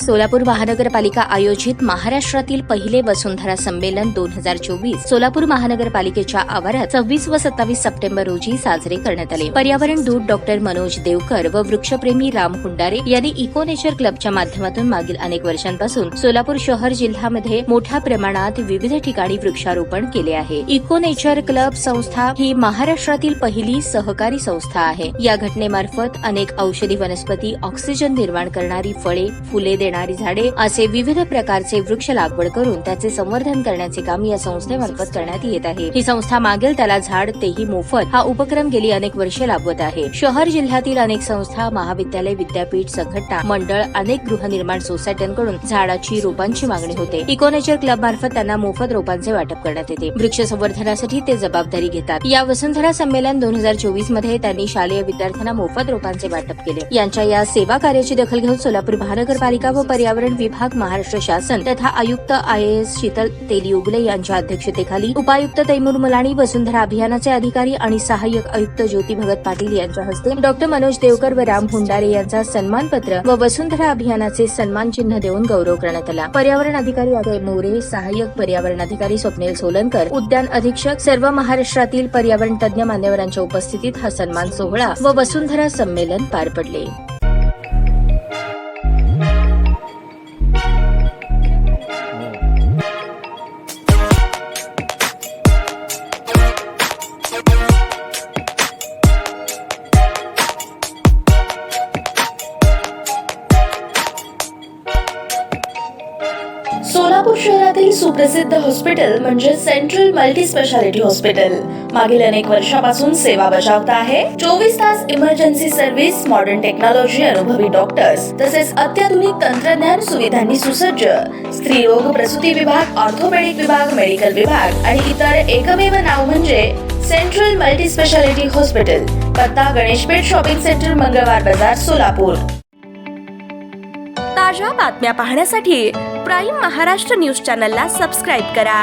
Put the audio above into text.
सोलापूर महानगरपालिका आयोजित महाराष्ट्रातील पहिले वसुंधरा संमेलन 2024 सोलापूर महानगरपालिकेच्या आवारात 26 व 27 सप्टेंबर रोजी साजरे करण्यात आले। पर्यावरण दूत डॉक्टर मनोज देवकर व वृक्षप्रेमी राम हुंडारे यांनी इको नेचर क्लबच्या माध्यमातून मागील अनेक वर्षांपासून सोलापूर शहर जिल्ह्यामध्ये मोठ्या प्रमाणात विविध ठिकाणी वृक्षारोपण केले आहे। इको नेचर क्लब संस्था ही महाराष्ट्रातील पहिली सहकारी संस्था आहे। या घटनेमार्फत अनेक औषधी वनस्पती, ऑक्सिजन निर्माण करणारी फळे, फुले देणारी झाडे असे विविध प्रकारचे वृक्ष लागवड करून त्याचे संवर्धन करण्याचे काम या संस्थेमार्फत करण्यात येत आहे। ही संस्था मागेल त्याला झाड तेही मोफत हा उपक्रम गेली अनेक वर्षे राबवत आहे। शहर जिल्ह्यातील अनेक संस्था, महाविद्यालय, विद्यापीठ, संघटना, मंडळ, अनेक गृहनिर्माण सोसायट्यांकडून झाडाची रोपांची मागणी होते। इको नेचर क्लब मार्फत त्यांना मोफत रोपांचे वाटप करण्यात येते। वृक्ष संवर्धनासाठी ते जबाबदारी घेतात। या वसुंधरा संमेलन 2024 मध्ये त्यांनी शालेय विद्यार्थ्यांना मोफत रोपांचे वाटप केले। यांच्या या सेवा कार्याची दखल घेऊन सोलापूर महानगरपालिका व पर्यावरण विभाग, महाराष्ट्र शासन तथा आयुक्त IAS शीतल तेलिउगले यांच्या अध्यक्षतेखाली उपायुक्त तैमूर मुलाणी, वसुंधरा अभियानाचे अधिकारी आणि सहाय्यक आयुक्त ज्योती भगत पाटील यांच्या हस्ते डॉक्टर मनोज देवकर व राम हुंडारे यांचा सन्मानपत्र व वसुंधरा अभियानाचे सन्मान चिन्ह देऊन गौरव करण्यात आला। पर्यावरण अधिकारी अजय मोरे, सहाय्यक पर्यावरण अधिकारी स्वप्नील सोलनकर, उद्यान अधीक्षक, सर्व महाराष्ट्रातील पर्यावरण तज्ञ मान्यवरांच्या उपस्थितीत हा सन्मान सोहळा व वसुंधरा संमेलन पार पडले। सोलापूर शहरातील सुप्रसिद्ध हॉस्पिटल म्हणजे सेंट्रल मल्टी स्पेशालिटी हॉस्पिटल मागील अनेक वर्षापासून सेवा बजावत आहे। 24 तास इमर्जन्सी सर्व्हिस, मॉडर्न टेक्नॉलॉजी, अनुभवी डॉक्टर्स तसेच अत्याधुनिक तंत्रज्ञान सुविधांनी सुसज्ज स्त्रीरोग, प्रसूती विभाग, ऑर्थोपेडिक विभाग, मेडिकल विभाग आणि इतर एकमेव नाव म्हणजे सेंट्रल मल्टी स्पेशालिटी हॉस्पिटल। पत्ता गणेशपेठ शॉपिंग सेंटर, मंगळवार बाजार, सोलापूर। ताज्या बातम्या पाहण्यासाठी प्राईम महाराष्ट्र न्यूज चॅनलला सबस्क्राईब करा।